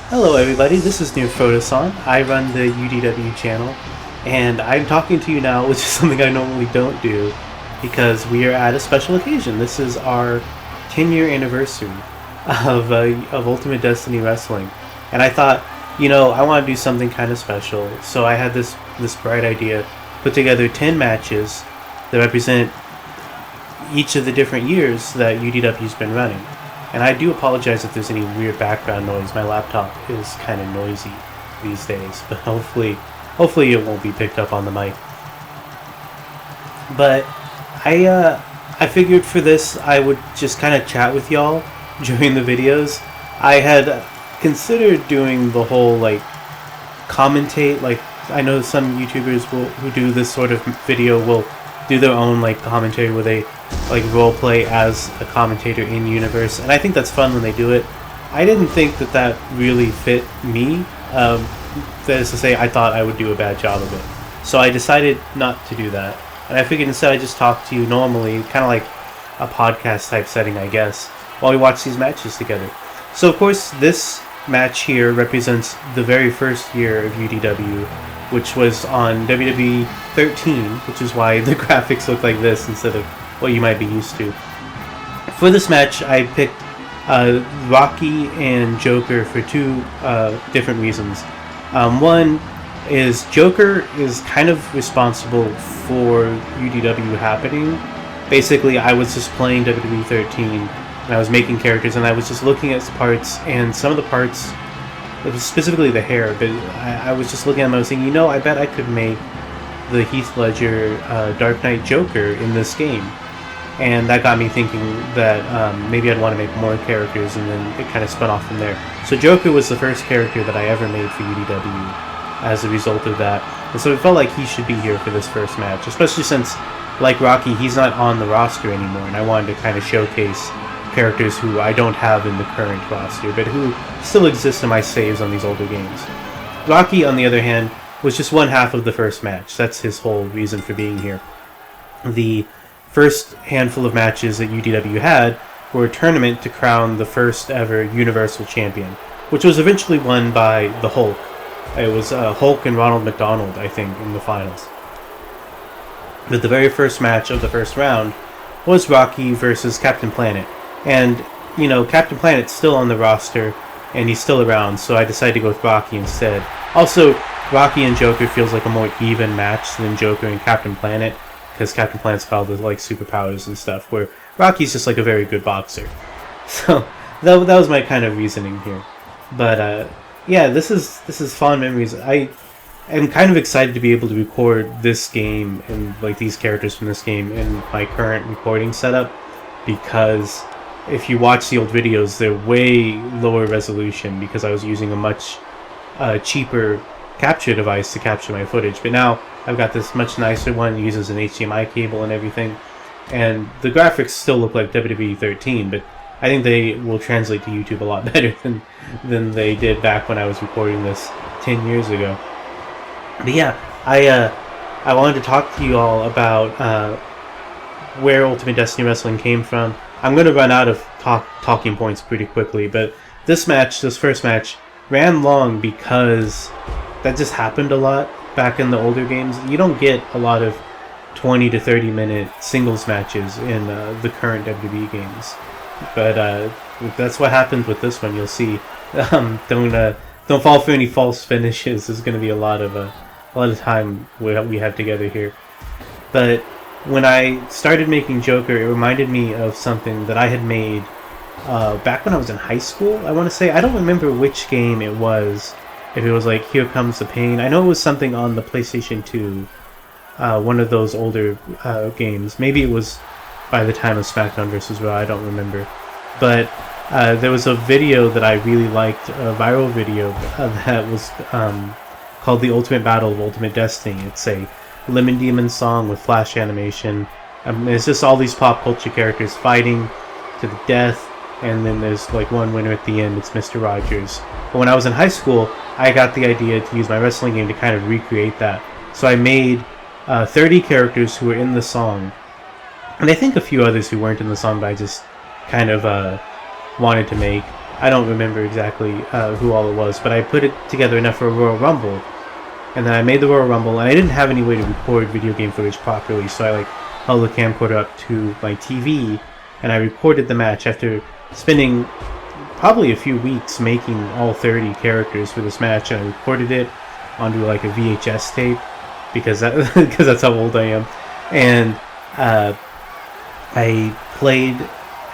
Hello everybody, this is New Photoson. I run the UDW channel, and I'm talking to you now, which is something I normally don't do, because we are at a special occasion. This is our 10-year anniversary of Ultimate Destiny Wrestling, and I thought, I want to do something kind of special, so I had this bright idea, put together 10 matches that represent each of the different years that UDW's been running. And I do apologize if there's any weird background noise. My laptop is kind of noisy these days, but hopefully it won't be picked up on the mic. But I figured for this I would just kind of chat with y'all during the videos. I had considered doing the whole commentate. I know some YouTubers who do this sort of video will do their own commentary where they role play as a commentator in universe, and I think that's fun when they do it. I didn't think that really fit me. That is to say, I thought I would do a bad job of it, so I decided not to do that. And I figured instead I just talk to you normally, kind of like a podcast type setting, I guess, while we watch these matches together. So of course this match here represents the very first year of UDW, which was on WWE 13, which is why the graphics look like this instead of what you might be used to. For this match, I picked Rocky and Joker for two different reasons. One is Joker is kind of responsible for UDW happening. Basically, I was just playing WWE 13, and I was making characters, and I was just looking at parts, and some of the parts, specifically the hair, but I was just looking at them and I was thinking, I bet I could make the Heath Ledger Dark Knight Joker in this game. And that got me thinking that maybe I'd want to make more characters, and then it kind of spun off from there. So Joker was the first character that I ever made for UDW as a result of that. And so it felt like he should be here for this first match, especially since, like Rocky, he's not on the roster anymore, and I wanted to kind of showcase characters who I don't have in the current roster, but who still exist in my saves on these older games. Rocky, on the other hand, was just one half of the first match. That's his whole reason for being here. The first handful of matches that UDW had were a tournament to crown the first ever Universal Champion, which was eventually won by the Hulk. It was Hulk and Ronald McDonald, I think, in the finals. But the very first match of the first round was Rocky versus Captain Planet. And, Captain Planet's still on the roster, and he's still around, so I decided to go with Rocky instead. Also, Rocky and Joker feels like a more even match than Joker and Captain Planet, because Captain Planet's got all the superpowers and stuff, where Rocky's just a very good boxer. So that was my kind of reasoning here. But yeah, this is fond memories. I am kind of excited to be able to record this game and these characters from this game in my current recording setup, because if you watch the old videos, they're way lower resolution because I was using a much cheaper capture device to capture my footage. But now I've got this much nicer one, uses an HDMI cable and everything, and the graphics still look like WWE 13, but I think they will translate to YouTube a lot better than they did back when I was recording this 10 years ago. But yeah, I wanted to talk to you all about where Ultimate Destiny Wrestling came from. I'm going to run out of talking points pretty quickly, but this first match, ran long because that just happened a lot back in the older games. You don't get a lot of 20 to 30 minute singles matches in the current WWE games, but that's what happened with this one. You'll see. Don't fall for any false finishes. There's going to be a lot of time we have together here. But when I started making Joker, it reminded me of something that I had made back when I was in high school, I want to say. I don't remember which game it was. If it was Here Comes the Pain. I know it was something on the PlayStation 2. One of those older games. Maybe it was by the time of SmackDown vs. Raw. I don't remember. But there was a video that I really liked, a viral video that was called The Ultimate Battle of Ultimate Destiny. It's a Lemon Demon song with flash animation. It's just all these pop culture characters fighting to the death, and then there's one winner at the end. It's Mr. Rogers. But when I was in high school, I got the idea to use my wrestling game to kind of recreate that. So I made 30 characters who were in the song, and I think a few others who weren't in the song, but I just kind of wanted to make. I don't remember exactly who all it was, but I put it together enough for a Royal Rumble. And then I made the Royal Rumble, and I didn't have any way to record video game footage properly, so I like held the camcorder up to my TV, and I recorded the match after spending probably a few weeks making all 30 characters for this match, and I recorded it onto like a VHS tape because that's how old I am, and I played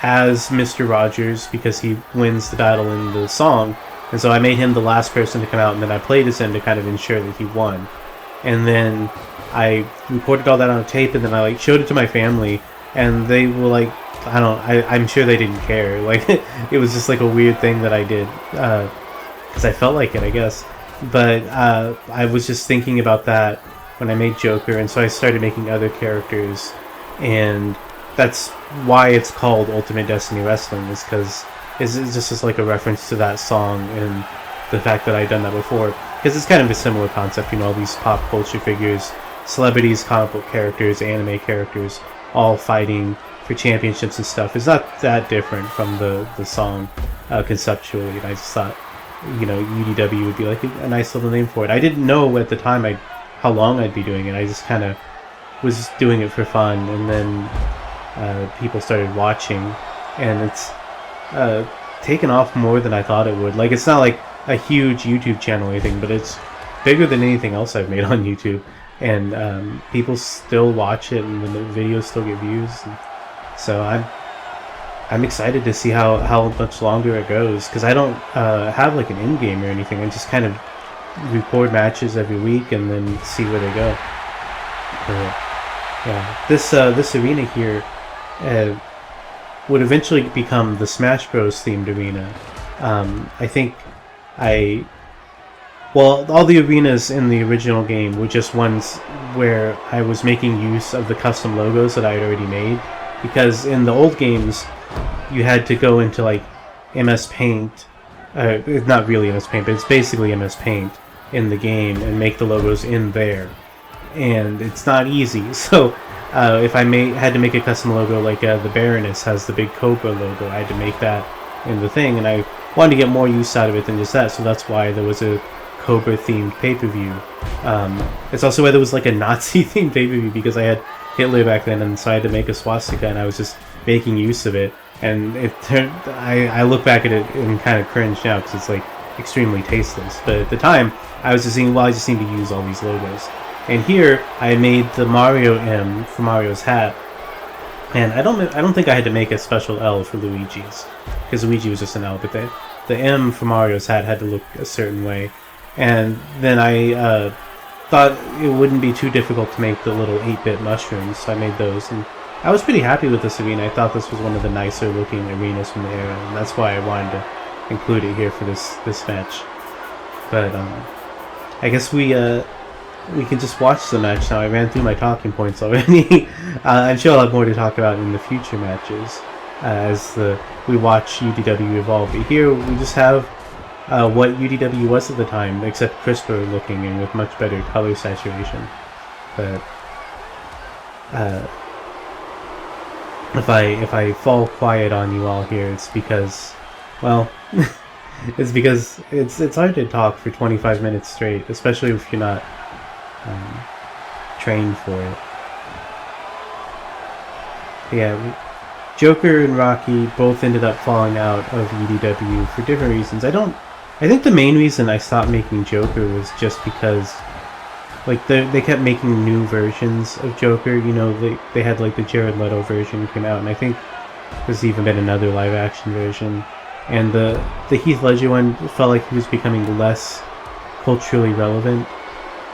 as Mr. Rogers because he wins the battle in the song. And so I made him the last person to come out, and then I played as him to kind of ensure that he won. And then I recorded all that on a tape, and then I like showed it to my family, and they were like, I'm sure they didn't care. Like, it was just like a weird thing that I did, because I felt like it, I guess. But I was just thinking about that when I made Joker, and so I started making other characters, and that's why it's called Ultimate Destiny Wrestling, is because it's just like a reference to that song and the fact that I'd done that before. Because it's kind of a similar concept, you know, all these pop culture figures, celebrities, comic book characters, anime characters, all fighting for championships and stuff. It's not that different from the song conceptually, and I just thought, you know, UDW would be like a nice little name for it. I didn't know at the time how long I'd be doing it. I just kind of was doing it for fun, and then people started watching, and it's taken off more than I thought it would. Like, it's not like a huge YouTube channel or anything, but it's bigger than anything else I've made on YouTube, and people still watch it, and the videos still get views, and so I'm excited to see how much longer it goes, because I don't have like an end game or anything. I just kind of record matches every week and then see where they go. Yeah, this arena here would eventually become the Smash Bros. Themed arena. I think all the arenas in the original game were just ones where I was making use of the custom logos that I had already made, because in the old games you had to go into like MS Paint, not really MS Paint, but it's basically MS Paint in the game, and make the logos in there, and it's not easy. So if I had to make a custom logo, like the Baroness has the big Cobra logo, I had to make that in the thing, and I wanted to get more use out of it than just that, so that's why there was a Cobra themed pay-per-view. It's also why there was like a Nazi themed pay-per-view, because I had Hitler back then, and so I had to make a swastika, and I was just making use of it, and it turned, I look back at it and kind of cringe now, because it's like extremely tasteless, but at the time I was just thinking, well, I just need to use all these logos. And here I made the Mario M for Mario's hat, and I don't think I had to make a special L for Luigi's, because Luigi was just an L, but the M for Mario's hat had to look a certain way. And then I thought it wouldn't be too difficult to make the little 8-bit mushrooms, so I made those, and I was pretty happy with this arena. I thought this was one of the nicer looking arenas from the era, and that's why I wanted to include it here for this match. But I guess we can just watch the match now. I ran through my talking points already. I'm sure I'll have more to talk about in the future matches as we watch UDW evolve. But here we just have what UDW was at the time, except crisper looking and with much better color saturation. But if I fall quiet on you all here, it's because, well, it's because it's hard to talk for 25 minutes straight, especially if you're not trained for it. Yeah, Joker and Rocky both ended up falling out of UDW for different reasons. I think the main reason I stopped making Joker was just because, like, they kept making new versions of Joker. You know, they had like the Jared Leto version came out, and I think there's even been another live action version. And the Heath Ledger one felt like he was becoming less culturally relevant.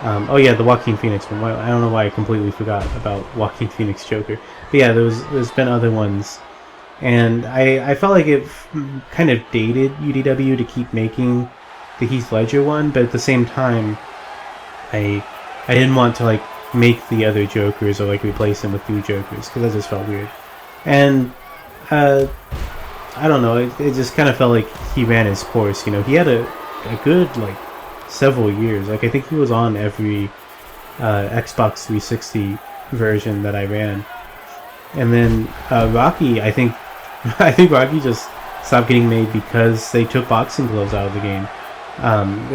Oh yeah, the Joaquin Phoenix one. I don't know why I completely forgot about Joaquin Phoenix Joker. But yeah, there's been other ones, and I felt like it kind of dated UDW to keep making the Heath Ledger one, but at the same time, I didn't want to like make the other Jokers or like replace them with new Jokers, because that just felt weird. And I don't know, it just kind of felt like he ran his course. You know, he had a good like several years. Like, I think he was on every Xbox 360 version that I ran. And then Rocky, I think Rocky just stopped getting made because they took boxing gloves out of the game.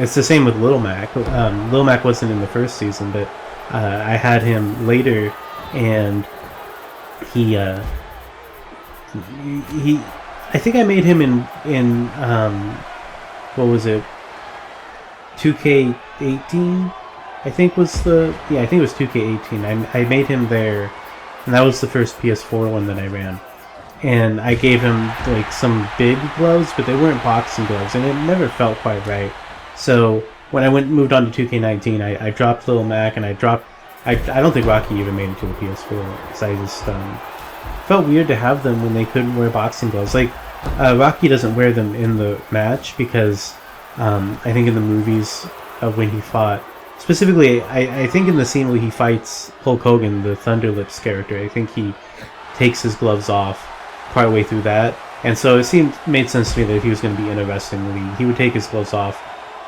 It's the same with Little Mac. Little Mac wasn't in the first season, but I had him later, and he I think I made him in what was it, 2K18, I think was I think it was 2K18. I made him there, and that was the first PS4 one that I ran. And I gave him like some big gloves, but they weren't boxing gloves, and it never felt quite right. So when I moved on to 2K19, I dropped Little Mac, and I don't think Rocky even made it to the PS4, because I just felt weird to have them when they couldn't wear boxing gloves. Like Rocky doesn't wear them in the match because I think in the movies when he fought, specifically I think in the scene where he fights Hulk Hogan, the Thunderlips character, I think he takes his gloves off partway through that, and so it made sense to me that if he was going to be in a wrestling movie, he would take his gloves off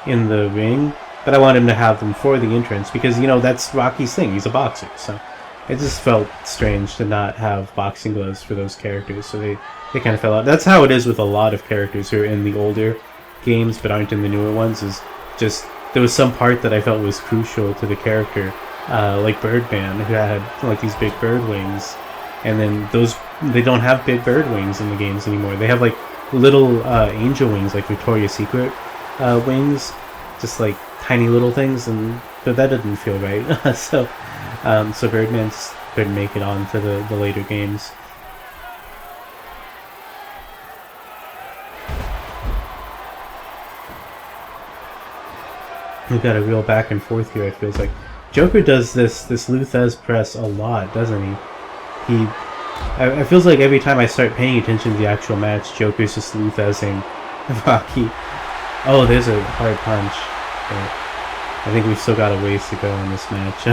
in the ring, but I wanted him to have them for the entrance because, you know, that's Rocky's thing. He's a boxer, so it just felt strange to not have boxing gloves for those characters, so they kind of fell out. That's how it is with a lot of characters who are in the older games but aren't in the newer ones, is just there was some part that I felt was crucial to the character, like Birdman, who had like these big bird wings, and then they don't have big bird wings in the games anymore. They have like little angel wings, like Victoria's Secret wings, just like tiny little things, but that didn't feel right. So Birdman just couldn't make it on to the later games. We've got a real back and forth here, it feels like. Joker does this Luthez press a lot, doesn't he? It feels like every time I start paying attention to the actual match, Joker's just Luthezing Rocky. Oh, there's a hard punch. But I think we've still got a ways to go in this match.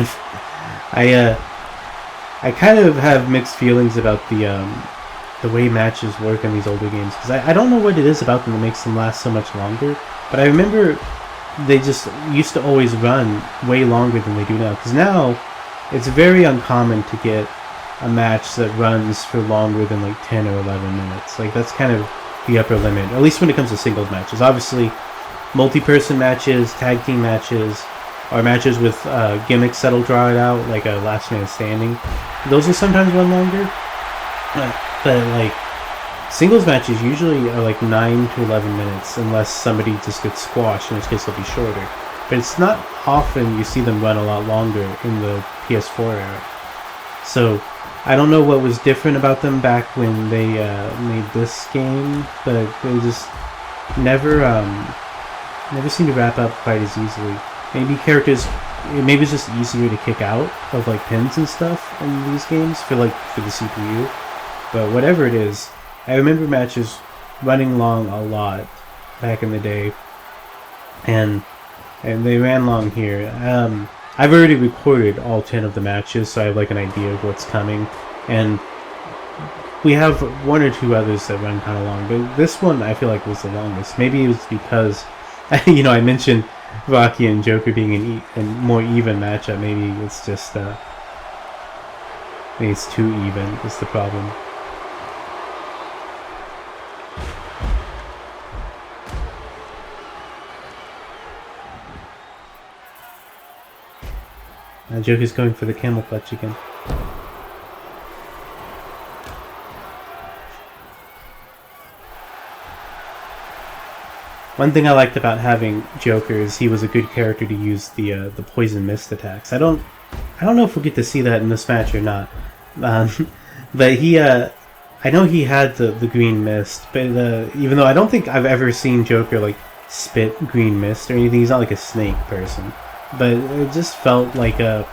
I kind of have mixed feelings about the way matches work in these older games, because I don't know what it is about them that makes them last so much longer, but I remember they just used to always run way longer than they do now, because now it's very uncommon to get a match that runs for longer than like 10 or 11 minutes. Like, that's kind of the upper limit, at least when it comes to singles matches. Obviously, multi-person matches, tag team matches, or matches with gimmicks that'll draw it out, like a last man standing, those will sometimes run longer. But like, singles matches usually are like 9 to 11 minutes, unless somebody just gets squashed, in which case they'll be shorter. But it's not often you see them run a lot longer in the PS4 era. So I don't know what was different about them back when they made this game, but they just never seem to wrap up quite as easily. Maybe it's just easier to kick out of like pins and stuff in these games for the CPU. But whatever it is, I remember matches running long a lot back in the day, and they ran long here. I've already recorded all 10 of the matches, so I have like an idea of what's coming, and we have one or two others that run kind of long, but this one I feel like was the longest. Maybe it was because I mentioned Rocky and Joker being a more even matchup. Maybe it's just maybe it's too even is the problem. Joker's going for the camel clutch again. One thing I liked about having Joker is he was a good character to use the poison mist attacks. I don't know if we'll get to see that in this match or not. But I know he had the green mist, but even though I don't think I've ever seen Joker like spit green mist or anything, he's not like a snake person. But it just felt like a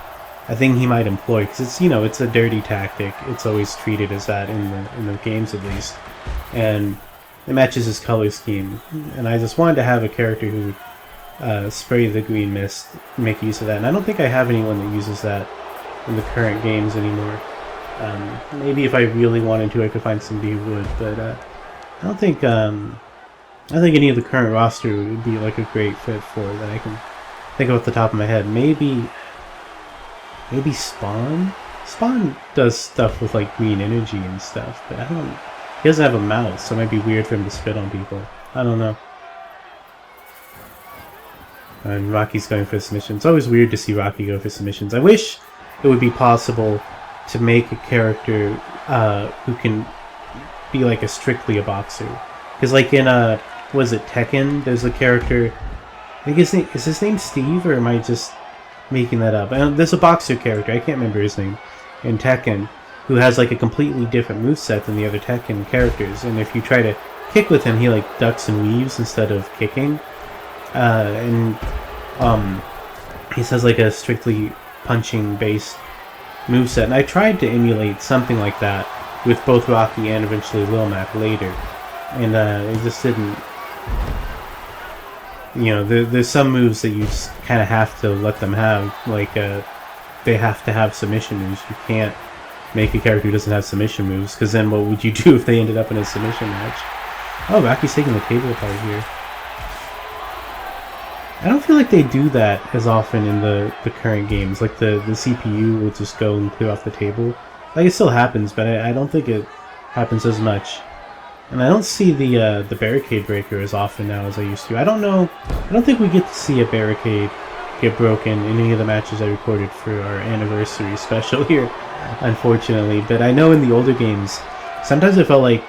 thing he might employ, because it's a dirty tactic. It's always treated as that in the games, at least, and it matches his color scheme. And I just wanted to have a character who would spray the green mist, make use of that. And I don't think I have anyone that uses that in the current games anymore. Maybe if I really wanted to, I could find somebody who would, but I don't think any of the current roster would be like a great fit for it that I can think off the top of my head. Maybe Spawn? Spawn does stuff with like green energy and stuff, but I He doesn't have a mouth, so it might be weird for him to spit on people. I don't know. And Rocky's going for submission. It's always weird to see Rocky go for submissions. I wish it would be possible to make a character who can be like strictly a boxer. Because like in was it Tekken? There's a character. I think is his name Steve, or am I just making that up? There's a boxer character. I can't remember his name in Tekken, who has like a completely different moveset than the other Tekken characters. And if you try to kick with him, he like ducks and weaves instead of kicking. He has like a strictly punching based moveset, and I tried to emulate something like that with both Rocky and eventually Lil Mac later, and it just didn't. You know, there's some moves that you just kind of have to let them have, like they have to have submission moves. You can't make a character who doesn't have submission moves, because then what would you do if they ended up in a submission match? Oh, Rocky's taking the table apart here. I don't feel like they do that as often in the current games. Like the CPU will just go and clear off the table. Like it still happens, but I don't think it happens as much. And I don't see the barricade breaker as often now as I used to. I don't know. I don't think we get to see a barricade get broken in any of the matches I recorded for our anniversary special here, unfortunately. But I know in the older games, sometimes I felt like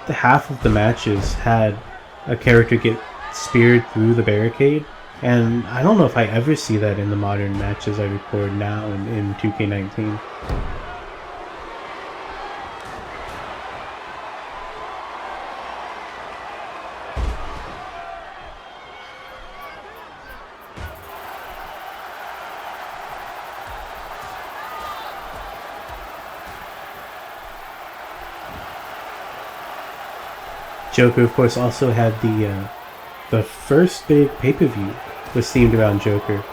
half of the matches had a character get speared through the barricade, and I don't know if I ever see that in the modern matches I record now in 2K19. Joker, of course, also had the first big pay-per-view was themed around Joker.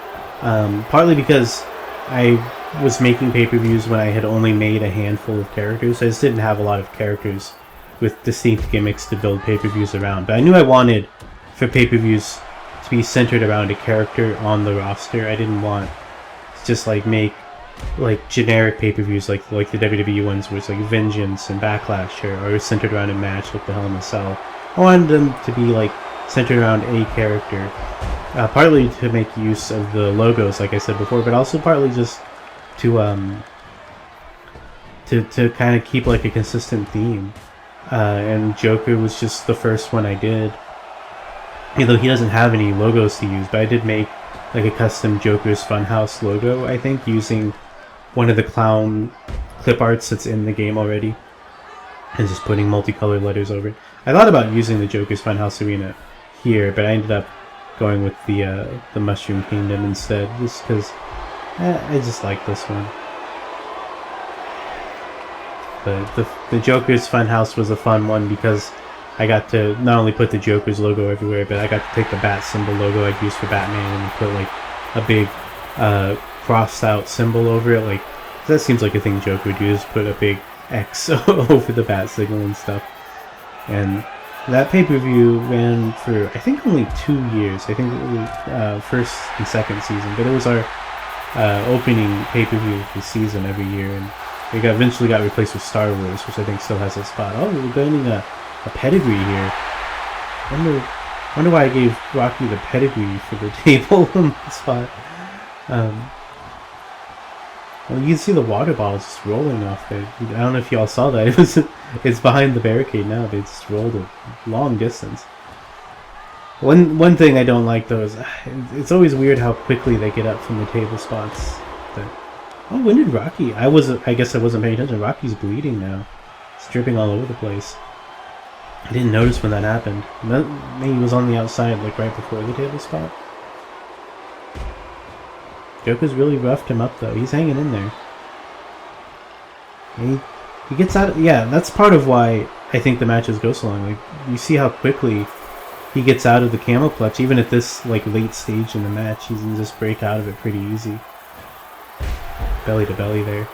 Partly because I was making pay-per-views when I had only made a handful of characters. I just didn't have a lot of characters with distinct gimmicks to build pay-per-views around. But I knew I wanted for pay-per-views to be centered around a character on the roster. I didn't want to just like make like generic pay-per-views like the WWE ones where it's like Vengeance and Backlash or centered around a match like the Hell in a Cell. I wanted them to be like centered around a character, partly to make use of the logos like I said before, but also partly just to kind of keep like a consistent theme. And Joker was just the first one I did, although he doesn't have any logos to use, but I did make like a custom Joker's Funhouse logo, I think, using one of the clown clip arts that's in the game already, and just putting multicolored letters over it. I thought about using the Joker's Funhouse Arena here, but I ended up going with the Mushroom Kingdom instead, just because I just like this one. But the Joker's Funhouse was a fun one because I got to not only put the Joker's logo everywhere, but I got to take the bat symbol logo I'd used for Batman and put like a big crossed out symbol over it. Like that seems like a thing Joker would do, is put a big X over the bat signal and stuff. And that pay-per-view ran for I think only 2 years. I think it was first and second season, but it was our opening pay-per-view of the season every year, and it eventually got replaced with Star Wars, which I think still has a spot. Oh, we're getting a pedigree here. Wonder why I gave Rocky the pedigree for the table spot. Well, you can see the water bottles just rolling off there. I don't know if y'all saw that. It's behind the barricade now. They just rolled a long distance. One thing I don't like though is it's always weird how quickly they get up from the table spots. But, oh, when did Rocky? I guess I wasn't paying attention. Rocky's bleeding now. It's dripping all over the place. I didn't notice when that happened. Maybe he was on the outside, like right before the table spot. Joker's really roughed him up though. He's hanging in there. He gets out. Yeah, that's part of why I think the matches go so long. Like you see how quickly he gets out of the camel clutch. Even at this like late stage in the match, he can just break out of it pretty easy. Belly to belly there.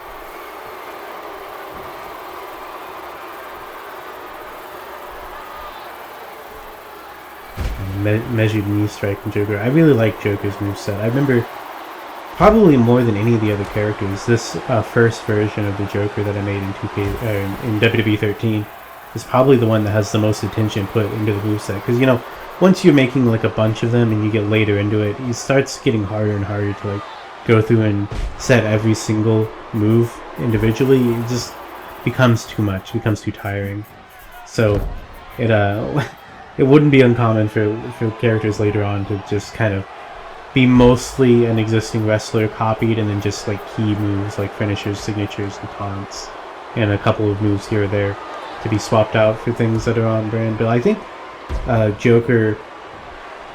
Measured knee strike from Joker. I really like Joker's moveset. I remember probably more than any of the other characters, this first version of the Joker that I made in 2K in WWE 13 is probably the one that has the most attention put into the moveset. Because, you know, once you're making like a bunch of them and you get later into it, it starts getting harder and harder to like go through and set every single move individually. It just becomes too much, becomes too tiring. So it it wouldn't be uncommon for characters later on to just kind of be mostly an existing wrestler copied, and then just like key moves like finishers, signatures, and taunts, and a couple of moves here or there to be swapped out for things that are on brand. But I think Joker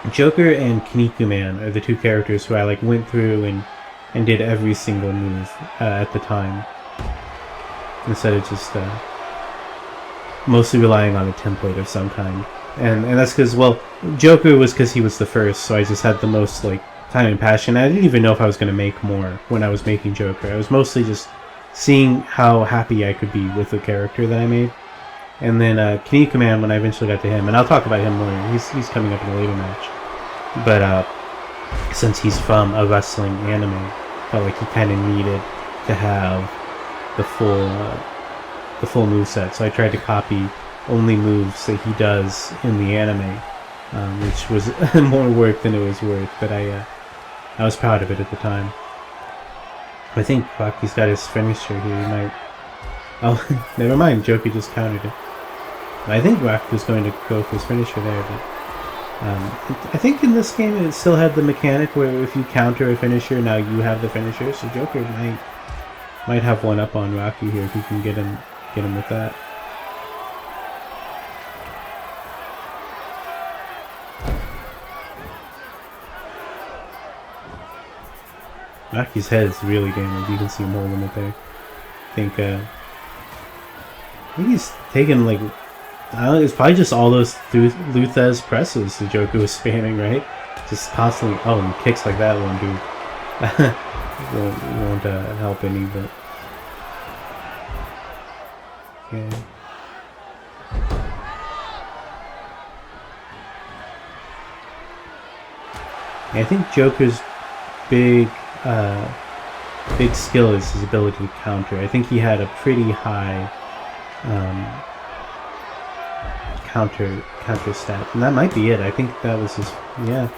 and Kinnikuman are the two characters who I like went through and did every single move at the time, instead of just mostly relying on a template of some kind. And that's because, well, Joker was because he was the first, so I just had the most like time and passion. I didn't even know if I was going to make more when I was making Joker. I was mostly just seeing how happy I could be with the character that I made. And then Kinnikuman, when I eventually got to him, and I'll talk about him more, he's coming up in a later match. But since he's from a wrestling anime, felt like he kind of needed to have the full moveset. So I tried to copy only moves that he does in the anime, which was more work than it was worth, but I was proud of it at the time. I think Rocky's got his finisher here. He might... Oh, never mind. Joker just countered it. I think Rock was going to go for his finisher there, but I think in this game it still had the mechanic where if you counter a finisher, now you have the finisher. So Joker might have one up on Rocky here if you can get him with that. Rocky's head is really damaged. You can see him holding it there. I think he's taking like, I don't know, it's probably just all those Luthez presses the Joker was spamming, right? Just constantly. Oh, and kicks like that won't do. won't help any, but yeah. I think Joker's big skill is his ability to counter. I think he had a pretty high counter stat, and that might be it. I think that was his. Yeah,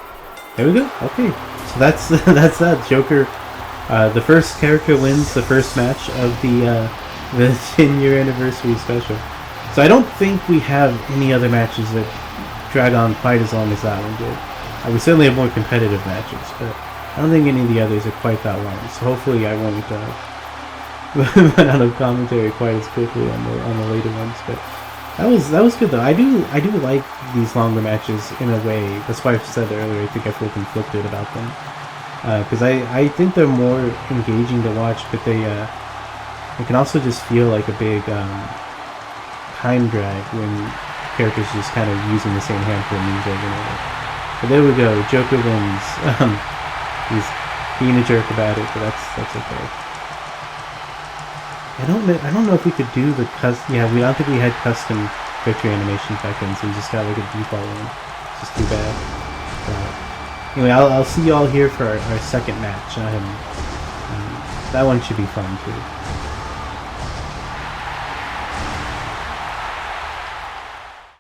there we go. Okay, so that's that's that. Joker, the first character wins the first match of the 10-year anniversary special. So I don't think we have any other matches that drag on quite as long as that one did. We certainly have more competitive matches, but I don't think any of the others are quite that long. So hopefully I won't run out of commentary quite as quickly on the later ones. But that was good though. I do like these longer matches in a way. That's why I said earlier I think I feel conflicted about them, because I think they're more engaging to watch, but they can also just feel like a big time drag when characters just kind of using the same handful of moves over and over. But there we go. Joker wins. He's being a jerk about it, but that's okay. I don't know if we could do the I don't think we had custom victory animations back then, so we just got like a default one. It's just too bad. But anyway, I'll see y'all here for our second match. That one should be fun too.